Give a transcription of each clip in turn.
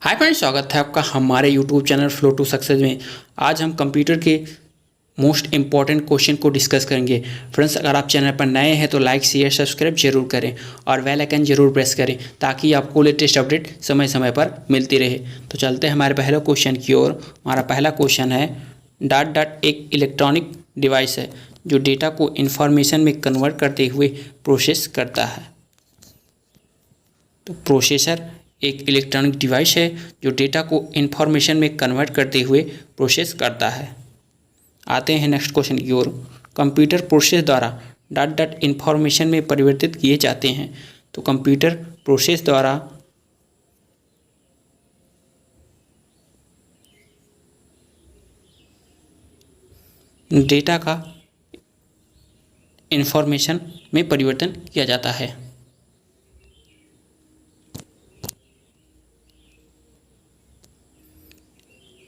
Hi friends, स्वागत है आपका हमारे YouTube channel flow to success में। आज हम कंप्यूटर के मोस्ट इम्पॉर्टेंट क्वेश्चन को डिस्कस करेंगे। फ्रेंड्स, अगर आप चैनल पर नए हैं तो लाइक शेयर सब्सक्राइब जरूर करें और बेल आइकन जरूर प्रेस करें ताकि आपको लेटेस्ट अपडेट समय समय पर मिलती रहे। तो चलते हैं हमारे पहले क्वेश्चन की ओर। हमारा पहला क्वेश्चन है, डॉट डॉट एक इलेक्ट्रॉनिक डिवाइस है जो डेटा को इन्फॉर्मेशन में कन्वर्ट करते हुए प्रोसेस करता है। तो प्रोसेसर एक इलेक्ट्रॉनिक डिवाइस है जो डेटा को इन्फॉर्मेशन में कन्वर्ट करते हुए प्रोसेस करता है। आते हैं नेक्स्ट क्वेश्चन की ओर। कंप्यूटर प्रोसेस द्वारा डॉट डॉट इन्फॉर्मेशन में परिवर्तित किए जाते हैं। तो कंप्यूटर प्रोसेस द्वारा डेटा का इन्फॉर्मेशन में परिवर्तन किया जाता है।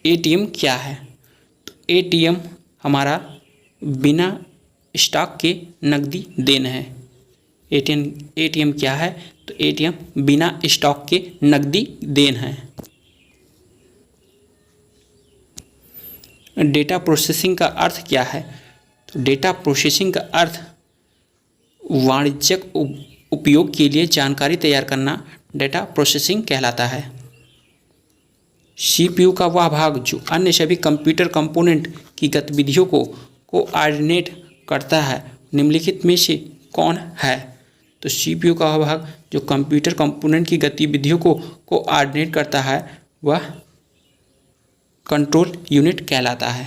एटीएम क्या है? तो एटीएम हमारा बिना स्टॉक के नकदी देन है। एटीएम क्या है? तो एटीएम बिना स्टॉक के नकदी देन है। डेटा प्रोसेसिंग का अर्थ क्या है? तो डेटा प्रोसेसिंग का अर्थ वाणिज्यिक उपयोग के लिए जानकारी तैयार करना डेटा प्रोसेसिंग कहलाता है। सीपीयू का वह भाग जो अन्य सभी कंप्यूटर कंपोनेंट की गतिविधियों को कोऑर्डिनेट करता है निम्नलिखित में से कौन है? तो सीपीयू का वह भाग जो कंप्यूटर कंपोनेंट की गतिविधियों को कोऑर्डिनेट करता है वह कंट्रोल यूनिट कहलाता है।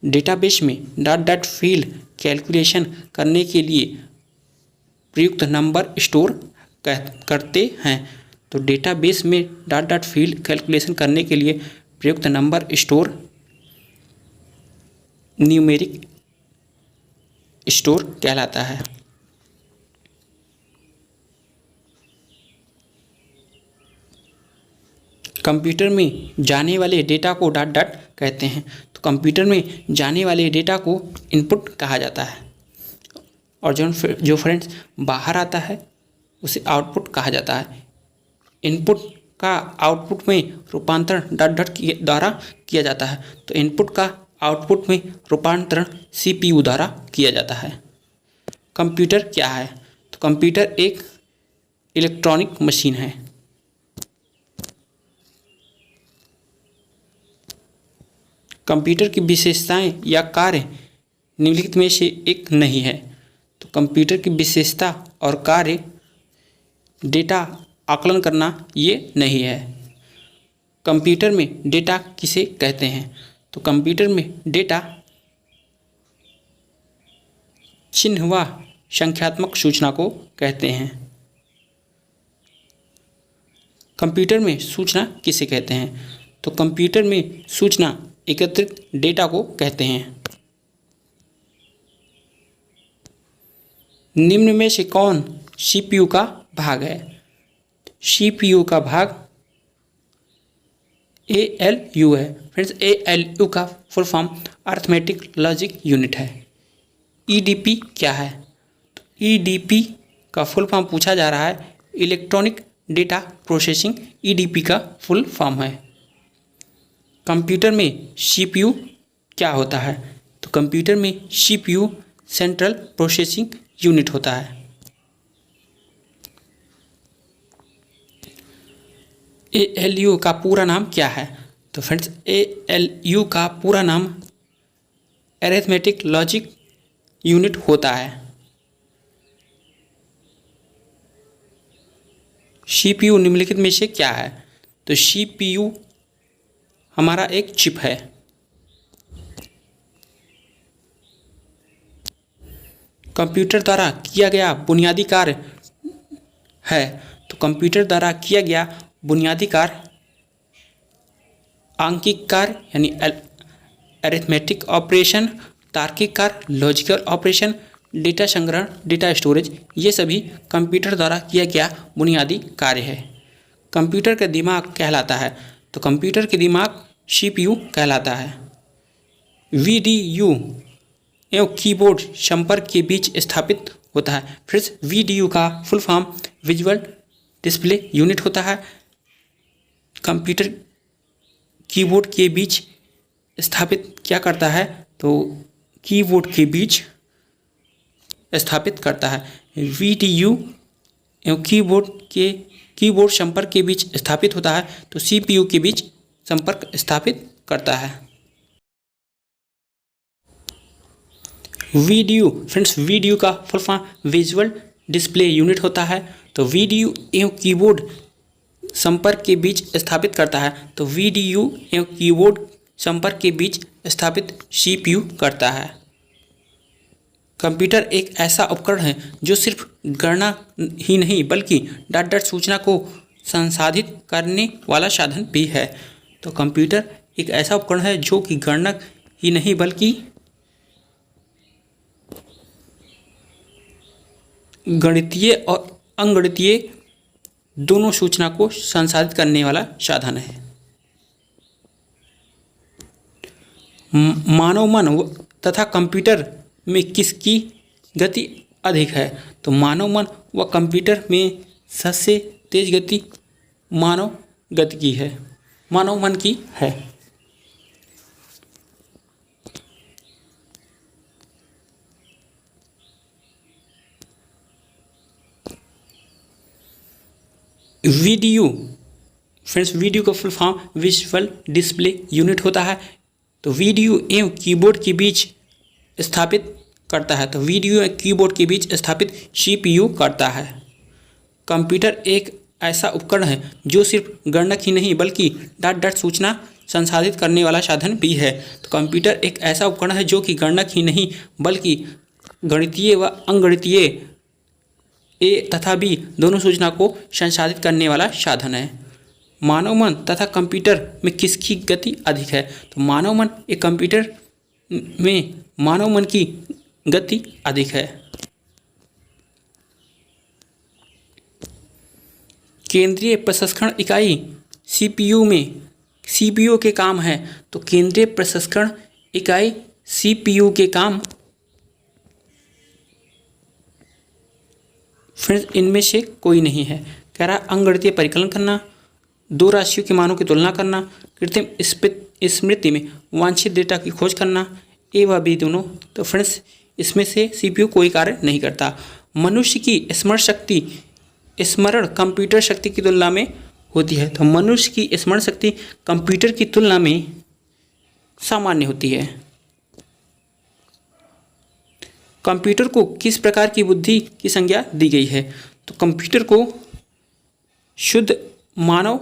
डेटाबेस में डॉट डॉट फील्ड कैलकुलेशन करने के लिए प्रयुक्त नंबर स्टोर करते हैं। तो डेटाबेस में डॉट डॉट फील्ड कैलकुलेशन करने के लिए प्रयुक्त नंबर स्टोर न्यूमेरिक स्टोर कहलाता है। कंप्यूटर में जाने वाले डेटा को डॉट डॉट कहते हैं। तो कंप्यूटर में जाने वाले डेटा को इनपुट कहा जाता है और जो फ्रेंड्स बाहर आता है उसे आउटपुट कहा जाता है। इनपुट का आउटपुट में रूपांतरण डॉट डॉट द्वारा किया जाता है। तो इनपुट का आउटपुट में रूपांतरण सीपीयू द्वारा किया जाता है। कंप्यूटर क्या है? तो कंप्यूटर एक इलेक्ट्रॉनिक मशीन है। कंप्यूटर की विशेषताएं या कार्य निम्नलिखित में से एक नहीं है। तो कंप्यूटर की विशेषता और कार्य डेटा आकलन करना ये नहीं है। कंप्यूटर में डेटा किसे कहते हैं? तो कंप्यूटर में डेटा चिन्ह व संख्यात्मक सूचना को कहते हैं। कंप्यूटर में सूचना किसे कहते हैं? तो कंप्यूटर में सूचना एकत्रित डेटा को कहते हैं। निम्न में से कौन सीपीयू का भाग है? सीपीयू का भाग एएलयू है। फ्रेंड्स, एएलयू का full form arithmetic logic unit है। ईडीपी क्या है? तो ईडीपी का फुल फॉर्म पूछा जा रहा है। इलेक्ट्रॉनिक डेटा प्रोसेसिंग ईडीपी का फुल फॉर्म है। कंप्यूटर में सीपीयू क्या होता है? तो कंप्यूटर में सीपीयू सेंट्रल प्रोसेसिंग यूनिट होता है। एएलयू का पूरा नाम क्या है? तो फ्रेंड्स, एएलयू का पूरा नाम अरिथमेटिक लॉजिक यूनिट होता है। सीपीयू निम्नलिखित में से क्या है? तो सीपीयू हमारा एक चिप है। कंप्यूटर द्वारा किया गया बुनियादी कार्य है। तो कंप्यूटर द्वारा किया गया बुनियादी कार्य आंकिक कार्य यानी अरिथमेटिक ऑपरेशन, तार्किक कार्य लॉजिकल ऑपरेशन, डेटा संग्रहण डेटा स्टोरेज, ये सभी कंप्यूटर द्वारा किया गया बुनियादी कार्य है। कंप्यूटर का दिमाग कहलाता है। तो कंप्यूटर के दिमाग सीपीयू कहलाता है। वीडीयू एवं कीबोर्ड संपर्क के बीच स्थापित होता है। फिर वीडीयू का full form visual display unit होता है। कंप्यूटर कीबोर्ड के बीच स्थापित क्या करता है, तो कीबोर्ड के बीच स्थापित करता है। वीडीयू एवं कीबोर्ड संपर्क के बीच स्थापित होता है, तो सीपीयू के बीच संपर्क स्थापित करता है। वीडीयू फ्रेंड्स, वीडीयू का full form visual display unit होता है। तो वीडीयू एवं कीबोर्ड संपर्क के बीच स्थापित करता है, तो वीडीयू एवं कीबोर्ड संपर्क के बीच स्थापित सीपीयू करता है। कंप्यूटर एक ऐसा उपकरण है जो सिर्फ गणना ही नहीं बल्कि डॉट डॉट सूचना को संसाधित करने वाला साधन भी है। तो कंप्यूटर एक ऐसा उपकरण है जो कि गणना ही नहीं बल्कि गणितीय और अंगणितीय दोनों सूचना को संसाधित करने वाला साधन है। मानव मन तथा कंप्यूटर में किसकी गति अधिक है, तो मानव मन व कंप्यूटर में सबसे तेज गति मानव मन की है। वीडियो फ्रेंड्स, वीडियो का full form visual display unit होता है। तो वीडियो एवं कीबोर्ड के बीच स्थापित करता है, तो वीडियो एवं कीबोर्ड के बीच स्थापित सीपीयू करता है। कंप्यूटर एक ऐसा उपकरण है जो सिर्फ गणना ही नहीं बल्कि डॉट डॉट सूचना संसाधित करने वाला साधन भी है। तो कंप्यूटर एक ऐसा उपकरण है जो कि गणना ही नहीं बल्कि गणितीय व अंगणितीय तथा बी दोनों सूचना को संसाधित करने वाला साधन है। मानव मन तथा कंप्यूटर में किसकी गति अधिक है, तो मानव मन एक कंप्यूटर में मानव मन की गति अधिक है। केंद्रीय प्रसंस्करण इकाई सीपीयू के काम है, तो केंद्रीय प्रसंस्करण इकाई सीपीयू के काम फ्रेंड्स इनमें से कोई नहीं है। कह रहा अंगगणितीय परिकलन करना, दो राशियों के मानों की तुलना करना, कृत्रिम स्मृति में वांछित डेटा की खोज करना, ए व बी दोनों। तो फ्रेंड्स इसमें से सीपीयू कोई कार्य नहीं करता। मनुष्य की स्मरण कंप्यूटर शक्ति की तुलना में होती है, तो मनुष्य की स्मरण शक्ति कंप्यूटर की तुलना में सामान्य होती है। कंप्यूटर को किस प्रकार की बुद्धि की संज्ञा दी गई है, तो कंप्यूटर को शुद्ध मानव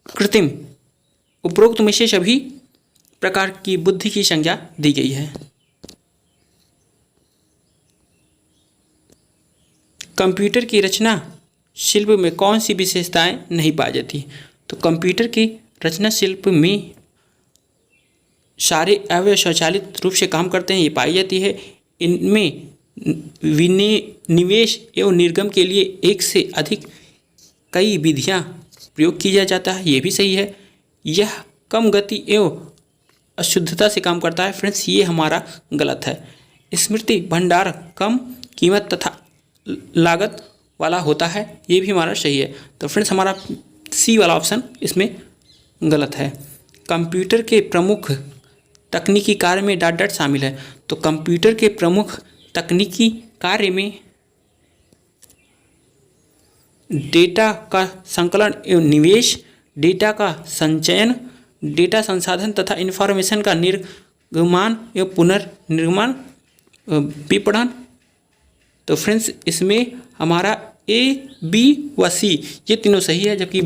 कृत्रिम उपरोक्त में से सभी प्रकार की बुद्धि की संज्ञा दी गई है। कंप्यूटर की रचना शिल्प में कौन सी विशेषताएं नहीं पाई जाती, तो कंप्यूटर की रचना शिल्प में सारे अवयव स्वचालित रूप से काम करते हैं, ये पाई जाती है। इनमें निवेश एवं निर्गम के लिए एक से अधिक कई विधियां प्रयोग किया जाता है, ये भी सही है। यह कम गति एवं अशुद्धता से काम करता है, फ्रेंड्स ये हमारा गलत है। स्मृति भंडार कम कीमत तथा लागत वाला होता है, ये भी हमारा सही है। तो फ्रेंड्स हमारा सी वाला ऑप्शन इसमें गलत है। कंप्यूटर के प्रमुख तकनीकी कार्य में डॉट डॉट शामिल है, तो कंप्यूटर के प्रमुख तकनीकी कार्य में डेटा का संकलन एवं निवेश, डेटा का संचयन, डेटा संसाधन तथा इन्फॉर्मेशन का निर्गमान एवं पुनर्निर्माण, विपणन। तो फ्रेंड्स इसमें हमारा ए, बी व सी ये तीनों सही है, जबकि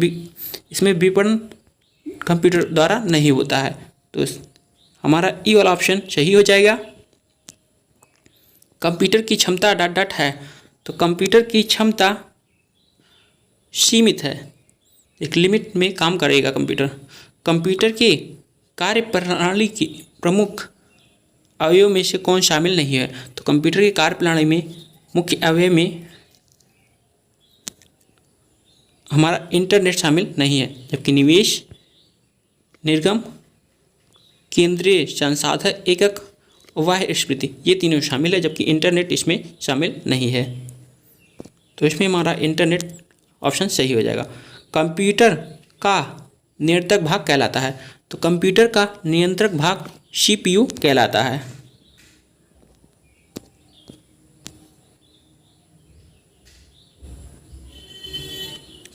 इसमें विपणन कंप्यूटर द्वारा नहीं होता है। तो हमारा ई वाला ऑप्शन सही हो जाएगा। कंप्यूटर की क्षमता डॉट डॉट है, तो कंप्यूटर की क्षमता सीमित है, एक लिमिट में काम करेगा कंप्यूटर। कंप्यूटर के कार्यप्रणाली की प्रमुख अवयव में से कौन शामिल नहीं है, तो कंप्यूटर की कार्यप्रणाली में मुख्य अवयव में हमारा इंटरनेट शामिल नहीं है, जबकि निवेश, निर्गम, केंद्रीय संसाधन एकक, बाह्य स्मृति ये तीनों शामिल है, जबकि इंटरनेट इसमें शामिल नहीं है। तो इसमें हमारा इंटरनेट ऑप्शन सही हो जाएगा। कंप्यूटर का नियंत्रक भाग कहलाता है। तो कंप्यूटर का नियंत्रक भाग सीपीयू कहलाता है।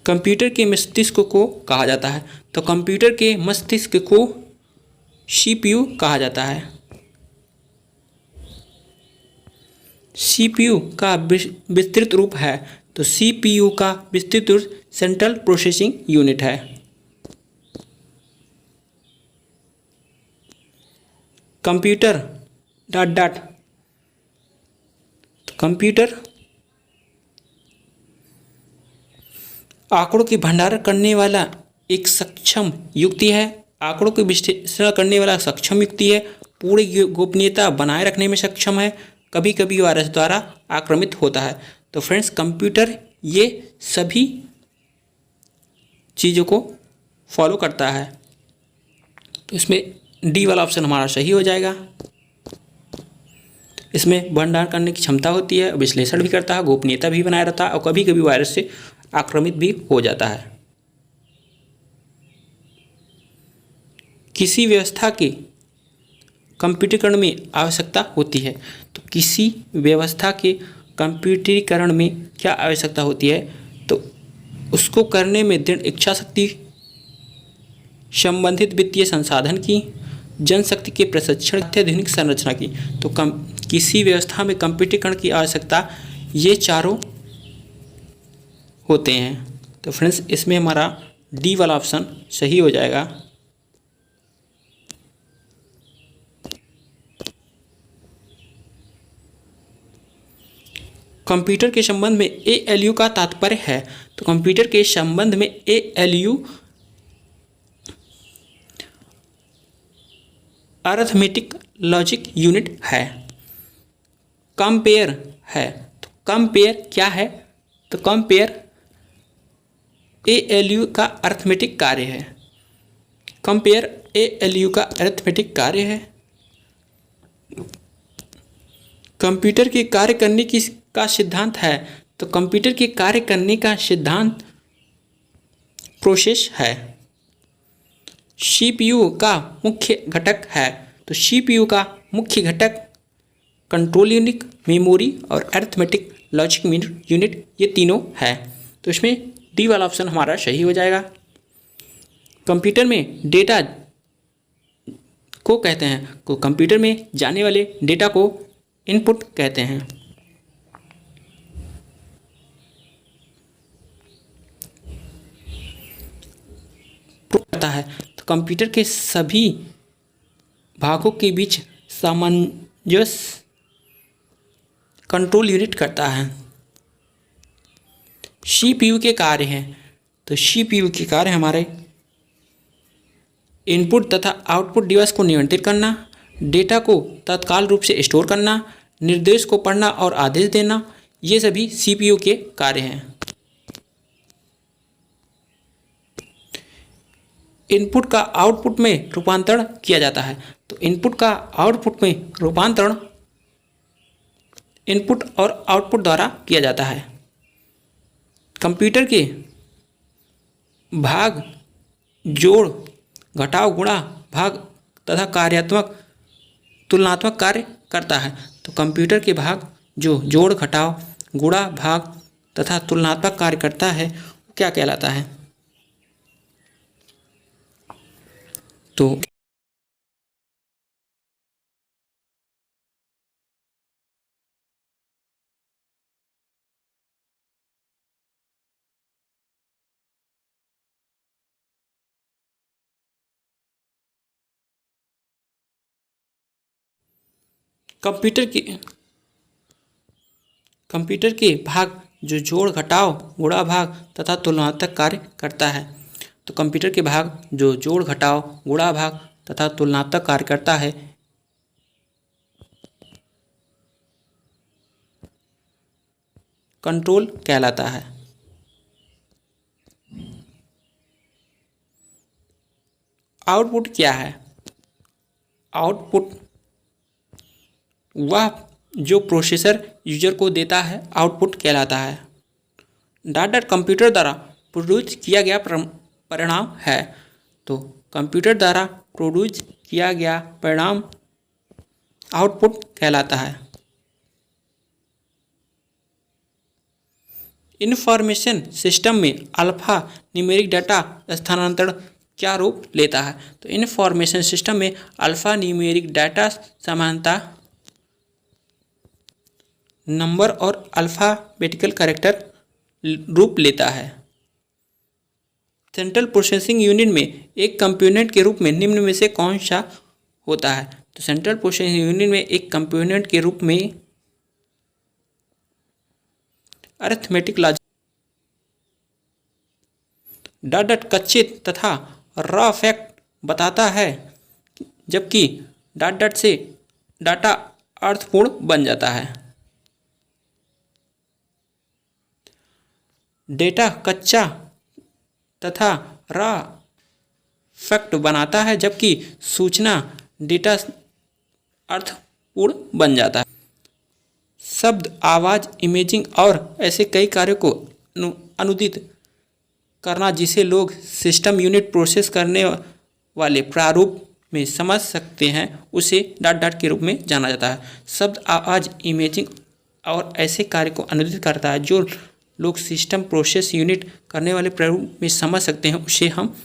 कंप्यूटर के मस्तिष्क को कहा जाता है। तो कंप्यूटर के मस्तिष्क को सीपीयू कहा जाता है। सीपीयू का विस्तृत रूप है। तो सीपीयू का विस्तृत रूप सेंट्रल प्रोसेसिंग यूनिट है। कंप्यूटर डॉट डॉट कंप्यूटर आंकड़ों की भंडारण करने वाला एक सक्षम युक्ति है। आंकड़ों के विश्लेषण करने वाला सक्षम युक्ति है। पूरी गोपनीयता बनाए रखने में सक्षम है। कभी कभी वायरस द्वारा आक्रामित होता है। तो फ्रेंड्स, कंप्यूटर ये सभी चीज़ों को फॉलो करता है। तो इसमें डी वाला ऑप्शन हमारा सही हो जाएगा। इसमें भंडारण करने की क्षमता होती है, विश्लेषण भी करता है, गोपनीयता भी बनाए रहता है और कभी कभी वायरस से आक्रामित भी हो जाता है। किसी व्यवस्था के कंप्यूटरीकरण में आवश्यकता होती है। तो किसी व्यवस्था के कंप्यूटरीकरण में क्या आवश्यकता होती है? तो उसको करने में दृढ़ इच्छा शक्ति, संबंधित वित्तीय संसाधन की, जनशक्ति के प्रशिक्षण, अत्याधुनिक संरचना की। तो किसी व्यवस्था में कंप्यूटरीकरण की आवश्यकता, ये चारों होते हैं। तो फ्रेंड्स, इसमें हमारा डी वाला ऑप्शन सही हो जाएगा। कंप्यूटर के संबंध में एएलयू का तात्पर्य है। तो कंप्यूटर के संबंध में एएलयू अरिथमेटिक लॉजिक यूनिट है। कंपेयर है। तो कंपेयर क्या है? तो कंपेयर एएलयू का अरिथमेटिक कार्य है। कंपेयर एएलयू का अरिथमेटिक कार्य है। कंप्यूटर के कार्य करने की का सिद्धांत है। तो कंप्यूटर के कार्य करने का सिद्धांत प्रोसेस है। सीपीयू का मुख्य घटक है। तो सीपीयू का मुख्य घटक कंट्रोल यूनिट, मेमोरी और अरिथमेटिक लॉजिक यूनिट, ये तीनों है। तो इसमें डी वाला ऑप्शन हमारा सही हो जाएगा। कंप्यूटर में डेटा को कहते हैं, तो कंप्यूटर में जाने वाले डेटा को इनपुट कहते हैं। करता है। तो कंप्यूटर के सभी भागों के बीच सामंजस्य कंट्रोल यूनिट करता है। सीपीयू के कार्य हैं। तो सीपीयू के कार्य हमारे इनपुट तथा आउटपुट डिवाइस को नियंत्रित करना, डेटा को तत्काल रूप से स्टोर करना, निर्देश को पढ़ना और आदेश देना, ये सभी सीपीयू के कार्य हैं। इनपुट का आउटपुट में रूपांतरण किया जाता है। तो इनपुट का आउटपुट में रूपांतरण इनपुट और आउटपुट द्वारा किया जाता है। कंप्यूटर के भाग जोड़, घटाव, गुणा, भाग तथा कार्यात्मक तुलनात्मक कार्य करता है। तो कंप्यूटर के भाग जो जोड़, घटाव, गुणा, भाग तथा तुलनात्मक कार्य करता है, वो क्या कहलाता है? तो कंप्यूटर के भाग जो जोड़, घटाव, गुणा, भाग तथा तुलनात्मक कार्य करता है। तो कंप्यूटर के भाग जो जोड़, घटाव, गुणा, भाग तथा तुलनात्मक कार्य करता है, कंट्रोल कहलाता है। आउटपुट क्या है? आउटपुट वह जो प्रोसेसर यूजर को देता है, आउटपुट कहलाता है। डाटा कंप्यूटर द्वारा प्रोड्यूस किया गया परिणाम है। तो कंप्यूटर द्वारा प्रोड्यूस किया गया परिणाम आउटपुट कहलाता है। इंफॉर्मेशन सिस्टम में अल्फा न्यूमेरिक डाटा स्थानांतरण क्या रूप लेता है? तो इंफॉर्मेशन सिस्टम में अल्फा न्यूमेरिक डाटा सामान्यतः नंबर और अल्फ़ाबेटिकल कैरेक्टर रूप लेता है। सेंट्रल प्रोसेसिंग यूनिट में एक कंपोनेंट के रूप में निम्न में से कौन सा होता है? तो सेंट्रल प्रोसेसिंग यूनिट में एक कंपोनेंट के रूप में अरिथमेटिक लॉजिक डॉट डॉट कच्चे तथा रॉ फैक्ट बताता है, जबकि डॉट डॉट से डाटा अर्थपूर्ण बन जाता है। डेटा कच्चा तथा रॉ फैक्ट बनाता है, जबकि सूचना डेटा अर्थपूर्ण बन जाता है। शब्द, आवाज़, इमेजिंग और ऐसे कई कार्यों को अनुदित करना जिसे लोग सिस्टम यूनिट प्रोसेस करने वाले प्रारूप में समझ सकते हैं, उसे डॉट डॉट के रूप में जाना जाता है। शब्द, आवाज़, इमेजिंग और ऐसे कार्य को अनुदित करता है जो लोग सिस्टम प्रोसेस यूनिट करने वाले प्रारूप में समझ सकते हैं, उसे हम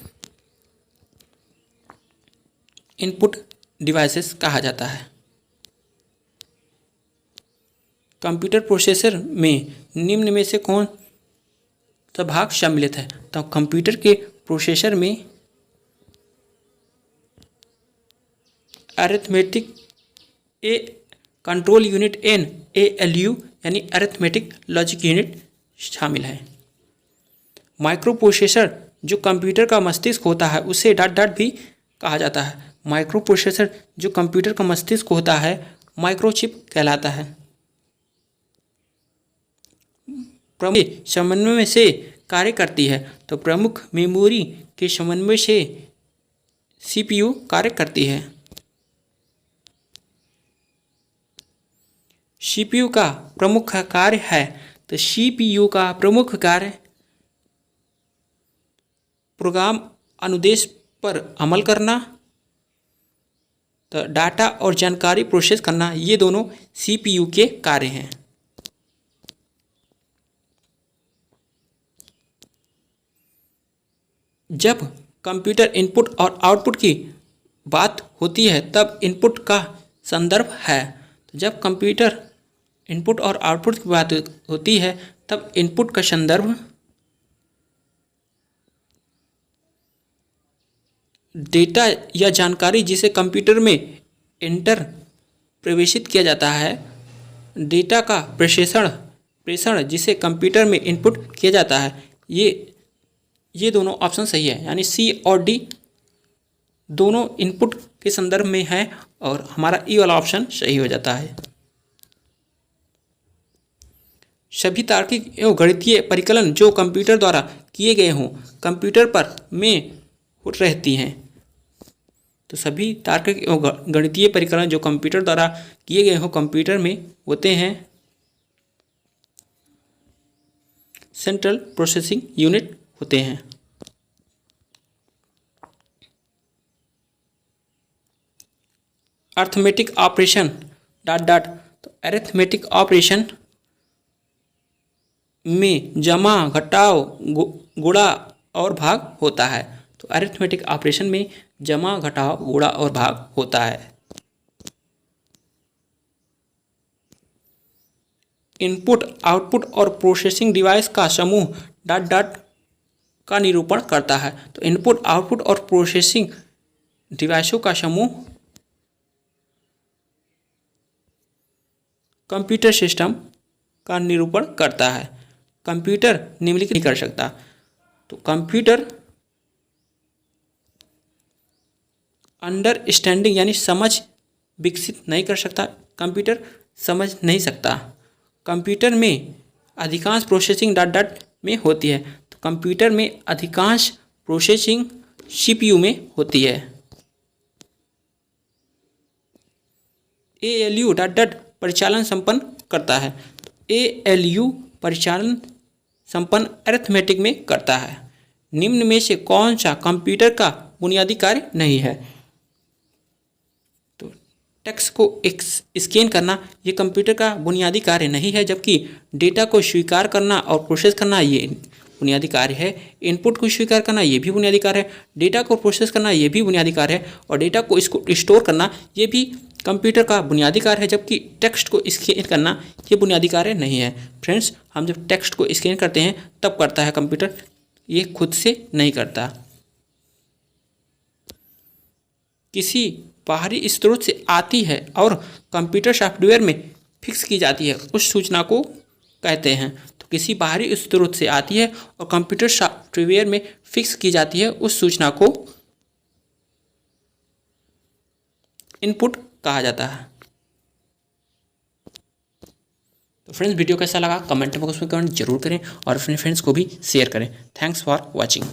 इनपुट डिवाइसेस कहा जाता है। कंप्यूटर प्रोसेसर में निम्न में से कौन सा भाग सम्मिलित है? तो कंप्यूटर के प्रोसेसर में अरिथमेटिक ए कंट्रोल यूनिट एन ALU यानी अरिथमेटिक लॉजिक यूनिट शामिल है। माइक्रो प्रोसेसर जो कंप्यूटर का मस्तिष्क होता है उसे डॉट डॉट भी कहा जाता है। माइक्रो प्रोसेसर जो कंप्यूटर का मस्तिष्क होता है माइक्रोचिप कहलाता है। प्रमुख समन्वय से कार्य करती है, तो प्रमुख मेमोरी के समन्वय से CPU कार्य करती है। CPU का प्रमुख कार्य है, तो CPU का प्रमुख कार्य प्रोग्राम अनुदेश पर अमल करना, तो डाटा और जानकारी प्रोसेस करना, ये दोनों CPU के कार्य हैं। जब कंप्यूटर इनपुट और आउटपुट की बात होती है तब इनपुट का संदर्भ है, तो जब कंप्यूटर इनपुट और आउटपुट की बात होती है तब इनपुट का संदर्भ डेटा या जानकारी जिसे कंप्यूटर में इंटर प्रवेशित किया जाता है, डेटा का प्रेषण जिसे कंप्यूटर में इनपुट किया जाता है, ये दोनों ऑप्शन सही है, यानी C और D दोनों इनपुट के संदर्भ में है और हमारा E वाला ऑप्शन सही हो जाता है। सभी तार्किक एवं गणितीय परिकलन जो कंप्यूटर द्वारा किए गए हों कंप्यूटर पर में रहती हैं, तो सभी तार्किक एवं गणितीय परिकलन जो कंप्यूटर द्वारा किए गए हों कंप्यूटर में होते हैं सेंट्रल प्रोसेसिंग यूनिट होते हैं। अरिथमेटिक ऑपरेशन डॉट डॉट, तो अरिथमेटिक ऑपरेशन में जमा, घटाव, गुणा और भाग होता है, तो अरिथमेटिक ऑपरेशन में जमा, घटाव, गुणा और भाग होता है। इनपुट, आउटपुट और प्रोसेसिंग डिवाइस का समूह डॉट डॉट का निरूपण करता है, तो इनपुट, आउटपुट और प्रोसेसिंग डिवाइसों का समूह कंप्यूटर सिस्टम का निरूपण करता है। कंप्यूटर निम्नलिखित नहीं कर सकता, तो कंप्यूटर अंडरस्टैंडिंग यानी समझ विकसित नहीं कर सकता, कंप्यूटर समझ नहीं सकता। कंप्यूटर में अधिकांश प्रोसेसिंग डॉट डॉट में होती है, तो कंप्यूटर में अधिकांश प्रोसेसिंग CPU में होती है। ALU डॉट डॉट परिचालन संपन्न करता है, तो ALU परिचालन संपन्न अरिथमेटिक में करता है। निम्न में से कौन सा कंप्यूटर का बुनियादी कार्य नहीं है। तो टेक्स्ट को स्कैन करना ये कंप्यूटर का बुनियादी कार्य नहीं है, जबकि डेटा को स्वीकार करना और प्रोसेस करना ये बुनियादी कार्य है। इनपुट को स्वीकार करना ये भी बुनियादी कार्य है, डेटा को प्रोसेस करना ये भी बुनियादी कार्य है, और डेटा को इसको स्टोर करना ये भी कंप्यूटर का बुनियादी कार्य है, जबकि टेक्स्ट को स्कैन करना ये बुनियादी कार्य नहीं है। फ्रेंड्स, हम जब टेक्स्ट को स्कैन करते हैं तब करता है कंप्यूटर, ये खुद से नहीं करता। किसी बाहरी स्रोत से आती है और कंप्यूटर सॉफ्टवेयर में फिक्स की जाती है, उस सूचना को कहते हैं। तो किसी बाहरी स्रोत से आती है और कंप्यूटर सॉफ्टवेयर में फिक्स की जाती है, उस सूचना को इनपुट कहा जाता है। तो फ्रेंड्स, वीडियो कैसा लगा कमेंट बॉक्स में कमेंट जरूर करें और अपने फ्रेंड्स को भी शेयर करें। Thanks for watching.